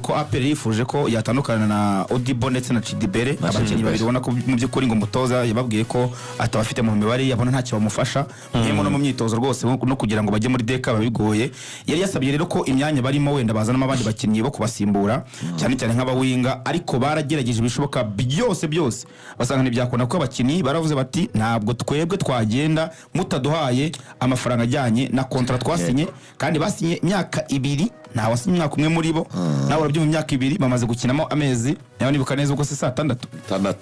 ko APR yifuje ko yatandukana na Odibo ndetse na Chidibere abakinnyi babiri ubona ko mu by'ukuri ngo mutoza yababwiye ko atabafite mu mibare yabona ntacyo bamufasha nk'imo no mu myitozo rwose no kugira ngo bajye muri deka babigoye yari yasabye rero ko imyanya barimo wenda bazanamo abandi bakinnyi bo kubasimbura cyane cyane nk'abawinga ariko baragerageje bishoboka byose basanga ntibyakunda ko abakinnyi baravuze bati ntabwo twebwe twagenda mutaduhaye amafaranga ajyanye na kontra twasinye kandi basinye imyaka 2 nta wasinye umwaka umwe muri bo nawe urabyo mu myaka 2 bamaze gukinamo amezi nayo nibuka neza uko se 6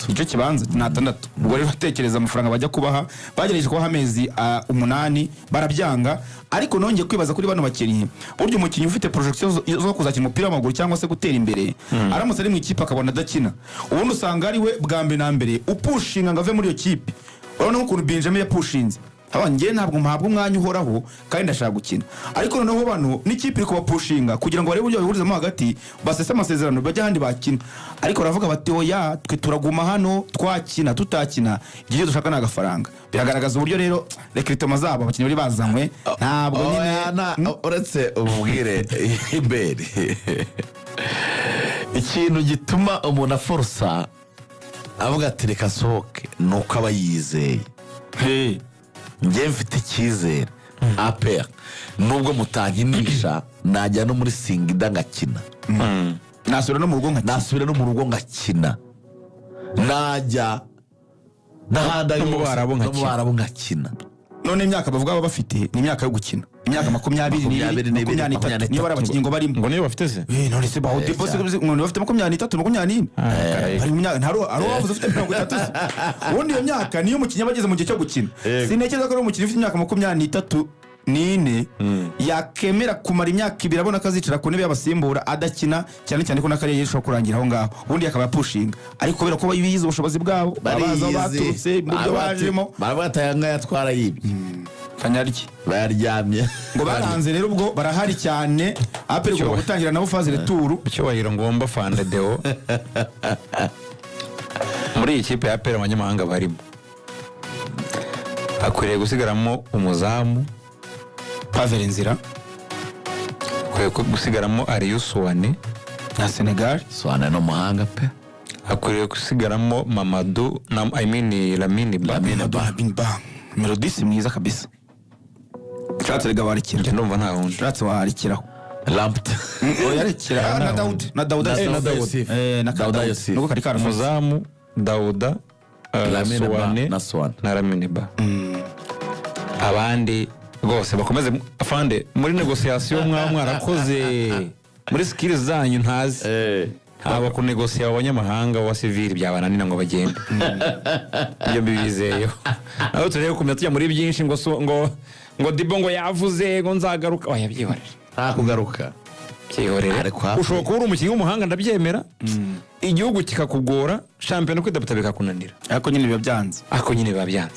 ico kibanza na 6 ubwo rero batekereza amafaranga bajya kubaha bagerageje kubaha amezi 8 barabyanga ariko nongeye kwibaza kuri bano bakinnyi buryo umukinnyi ufite projection zo kuzakina umupira w'amaguru cyangwa se gutera imbere aramutse ari mu ikipe akabona adakina ubundi usanga ari we bwambe na mbere upushinga ngave muri iyo kipe urabona ukuntu Benjamin yapushinze abangiye ntabwo mpabwa umwanya uhoraho kandi ndashaka gukina ariko noneho bano n'ikipe iri kubapushinga kugira ngo barebe uburyo bahurizamo hagati basese amasezerano bajya handi bakina ariko baravuga bati oya twe turaguma hano twakina tutakina igihe dushaka n'agafaranga biragaragaza uburyo rero recruitment zabo abakinnyi bari bazanywe ntabwo nyine uretse ububwire imbere ikintu gituma umuntu aforsa avuga ati reka sohoke nuko aba yizeye njye mfite icyizere APR nubwo mutankinisha najya no muri Singida ngakina nasubira no mu rugo ngakina najya n'ahandi mu Barabu ngakina none imyaka bavuga bafite ni imyaka yo gukina imyaka 20 niyo barabakinnyi ngo barimo ngo niyo bafite se none se baho depose ngo bafite 23 bari mu myaka ntaro wavuze ufite 30 ubundi iyo myaka niyo mukinnyi bageze mu gihe cyo gukina sinekeza ko ari umukinnyi ufite imyaka 23 nine yakemera kumara imyaka 2 abona kazicara ku ntebe y'abasimbura adakina cyane cyane ko nakariye yishobora kurangira aho ngaho ubundi yakaba pushinga ariko kubera ko bayibize ubushobozi bwabo babaza baturutse mu byo bajemo barabatayanga yatwara yibye kanyariki bayaryamye ngo baranze rero ubwo barahari cyane APR ko gutangira nabo phase retour cyubahiro ngomba Fande Deo muri ikipe ya APR abanyamahanga barimo akwiriye gusigaramo umuzamu Pavel Nzira kwe gusigaramo Arius Wane na Senegal Swane no muhanga pe akwiriye gusigaramo Mamadou na Lamine Ba melodisi mwiza kabisa Shatse regabarikira ndumva nta wundi Shatse waharikiraho Lampt yarekira na Daud na Daud Yosif nuko kari karamuza umuzamu Dauda Lamine na Swane na Lamine Ba abandi bose bakomeze Fande muri negotiation mwarakoze muri skills zanyu ntazi aba ku negotiation abanyamahanga wa civil byabananira ngo bagende iyo bibizeyo aho tureye kumenya tujya muri byinshi ngo Dibo ngo yavuze ngo nzagaruka oya byihorere kugaruka cyihorere ushobora kuba umukinnyi w'umuhanga ndabyemera igihugu kikakugora champion kwidapta bikakunanira ariko nyine biba byanze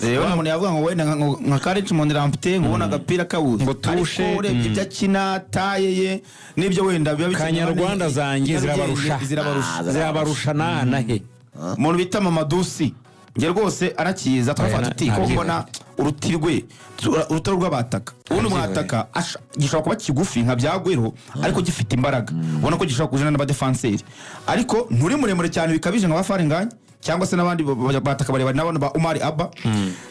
rero umuntu yavuga ngo wenda nka Courage Mondrampte ngubona agapira kawuze ngo tushe ibyo akina tayeye nibyo wenda biba Kanyarwanda zanjye zirabarusha nahe umuntu bita Mamadusi nge rwose arakiza twafata uti ko mbona urutirwe urutaro rw'abataka ubundi mwataka gishobora kuba kigufi nka byagwero ariko gifite imbaraga ubona ko gishobora kujana n'abadefenseri ariko nturi muremure cyane bikabije nka bafarenganye cyangwa se nabandi bataka bareba nabone ba Umar Abba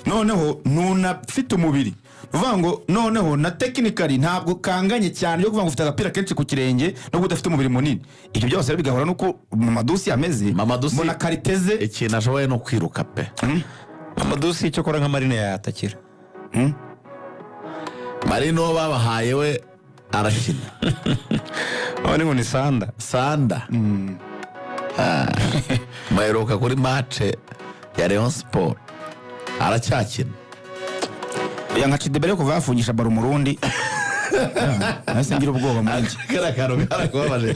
noneho nunafite umubiri uvuga ngo noneho na technically ntabwo kanganye cyane yo kuvuga ngo ufite agapira kenshi ku kirenge no gudafite umubiri munini ibyo byose rero bigahora nuko Mamadusi ameze mbona kariteze ikintu ashoboye no kwiruka pe Mamadusi cyo kora nka Marine yatakira Marino babahaye we arakina abone ngo ni Sanda maheruka kuri match ya Rayon Sport aracyakina nka Chidebere kuva yafungisha baro Murundi nase ngira ubwoba mwinshi karakubabaje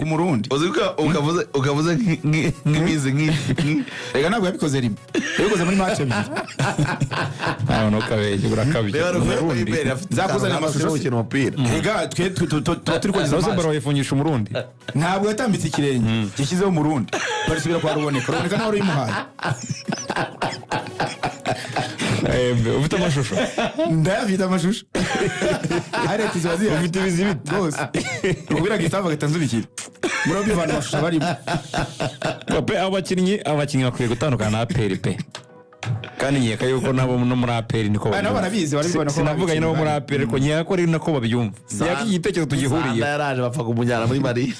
umurundi uziko ukavuze nk'imizi rega ntabwo yabikoze rimwe yabikoze muri match ebyiri ntabwo kabeye urakabye umurundi zakuzana amashusho y'umukino w'umupira rega twe turi kugeza match baro yifungisha umurundi ntabwo yatambitse ikirenge gishyizeho umurundi barisubira kwa ruboneka naho urimuhaye ufite amashusho ndayafite amashusho ariko izo baziye ufite ibizibiti rwose ubwira gitava gatandukira muri bivana amashusho barimo pe abakinnyi bakwiye gutandukana na APR pe kandi nkeka yuko nabo no muri APR niko nabo barabizi barabibona ko sinavuganye nabo muri APR ariko nkeka ko ari nako babyumva yaki igitekerezo tugihuriye Sanda yaraje bapfa kumujyana muri Marine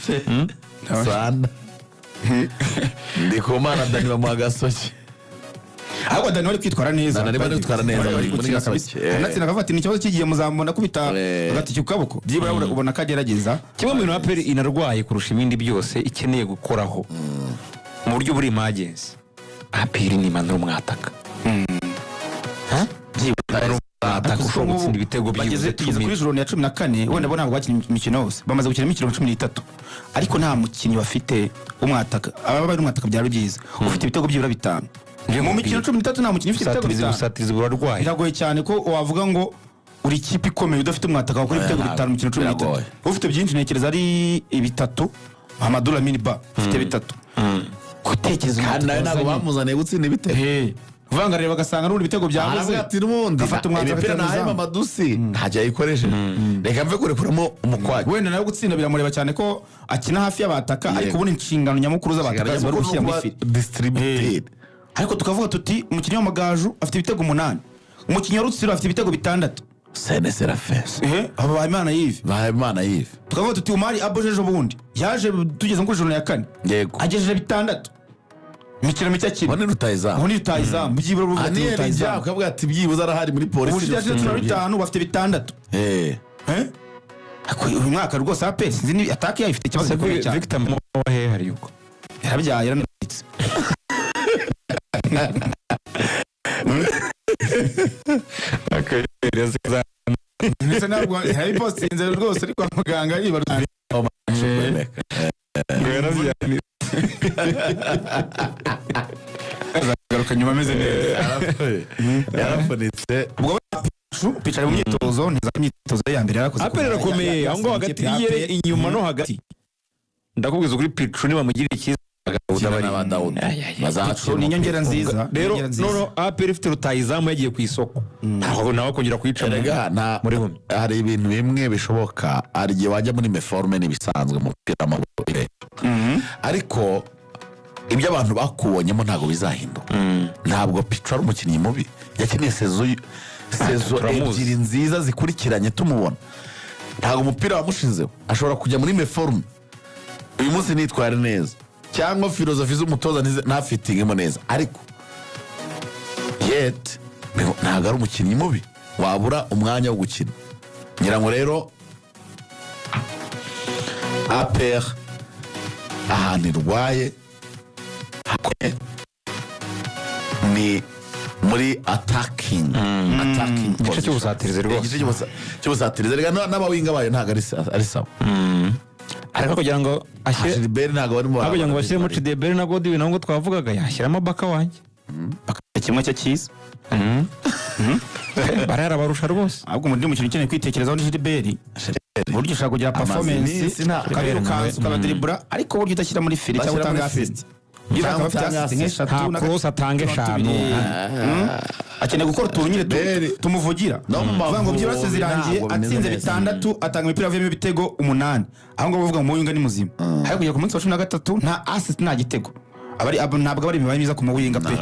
Sanda Ndikumana Dani bamuha gasoki ahubwo Dani wari kwitwara neza Dani bari kwitwara neza muri gasoki natsinda akavuga ati ni ikibazo kigiye muzamubona kubita agatike ku kaboko byibura ubona ko agerageza kimwe mu bintu APR inarwaye kurusha ibindi byose ikeneye gukoraho mu buryo buri emergency APR ni manura umwataka ushobora gutsinda ibitego byibuze tugeze kuri joro ya 14 wenda bo ntabwo bakinnye imikino yose bamaze gukina imikino 13 ariko nta mukinnyi bafite umwataka aba bari umwataka byari byiza ufite ibitego byibura bitanu mu mikino 13 nta mukinnyi ufite ibitego bitanu usatiriza burarwaye biragoye cyane ko wavuga ngo uri ikipe ikomeye udafite umwataka wakora ibitego bitanu mu mikino 13 ufite byinshi ntekereza ari ibitatu Mamadou Lamine Ba ufite bitatu gutekereza kandi nawe ntabwo bamuzaniye gutsinda ibitego vanga rero bagasanga n'ubundi bitego byabuze ati n'ubundi imipira nahaye Mamadusi ntacyo yayikoresheje reka mve kurekuramo umukwagi wenda nawe gutsinda biramureba cyane ko akina hafi y'abataka ariko ubundi inshingano nyamukuru z'abataka bari gushyira muri fili distributed ariko tukavuga tuti umukinnyi w'amagaju afite ibitego 8 umukinnyi wa Rutsiro afite ibitego 6 Sene Serafes aba Bahimana Yves tukavuga tuti Umari Abojeje bundi yaje tugeze muri joro ya 4 yego agejeje 6 mikino mike akiri bone rutayizamu byibura uvuga ati rutayizamu ukavuga ati byibuze arahari muri polisi ubu yaje 5 bafite 6 uyu mwaka rwose APR sinzi ni atake yayifite ikibazo gikomeye cyane Victor Mohe hari yuko yarabyaye yaranitse ndetse ntabwo hari postinze rwose ariko muganga yibaruza garuka nyuma ameze neza yarafunitse ubwo picara mu myitozo neza imyitozo ya mbere yarakoze APR irakomeye aho ngo hagati yere inyuma no hagati ndakubwiza kuri Pichu niba mugirira ikiza bazacu ni inyongera nziza rero no APR ifite rutayizamu yagiye ku isoko ntabwo nawe kongera kuyica muri home hari ibintu bimwe bishoboka ari igihe wajya muri meforme n'ibisanzwe mu mupira w'amaguru ariko ibyo abantu bakubonyemo ntabwo bizahinduka ntabwo Pichu ari umukinnyi mubi yakiniye sezo ebyiri nziza zikurikiranye tumubona ntabwo umupira wamushizeho ashobora kujya muri meforme uyu munsi nitware neza cyangwa filozofi z'umutoza ntafitingemo neza ariko yet ntabwo ari umukinnyi mubi wabura umwanya wo gukina ngira ngo rero APR ahantu irwaye ni muri attacking igice cy'ubusatirizi rwose cy'ubusatirizi rega n'abawinga bayo ntabwo ari sawa ariko kugira ngo ashyire Gilbert ntabwo barimo kugira ngo bashyiremo Chidebere na Godwin nabwo twavugaga yashyiramo Baka wanjye kimwe cyo cyiza barara barusha rwose ahubwo muri mukino ukeneye kwitekerezaho ni Gilbert buryo ushaka kugira performance ukabirukansa ukabadribura ariko buryo udashyira muri fili cyangwa utanga assist nta cross atanga 5 akeneye gukora utuntu nyine tumuvugira bavuga ngo byose zirangiye atsinze 6 atanga imipira avuyemo ibitego 8 aho ngo bavuga ngo Muyunga ni muzima ariko kujya ku munsi wa 13 nta assist nta gitego ntabwo bari imibare myiza ku Muyunga pe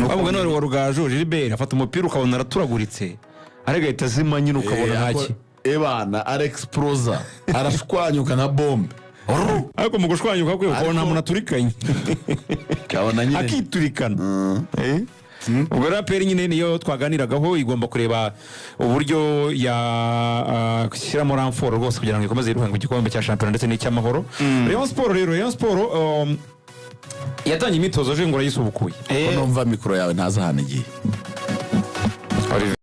ahubwo none wa Rugaju Gilbert afata umupira ukabona araturaguritse aragahita azima nyine ukabona ntaki ebana Alex Proza arashwanyuka na bombe ariko mu gushwanyuka kwe ukabona umuntu aturikanye akiturikana ubwo rero APR nyine niyo twaganiragaho igomba kureba uburyo yashyiramo ramforo rwose kugira ngo ikomeze iruhange mu gikombe cya shampiyona ndetse n'icy'amahoro Rayon Sport yatangiye imyitozo je ngo urayisubukuye ko numva mikoro yawe ntaza hano igihe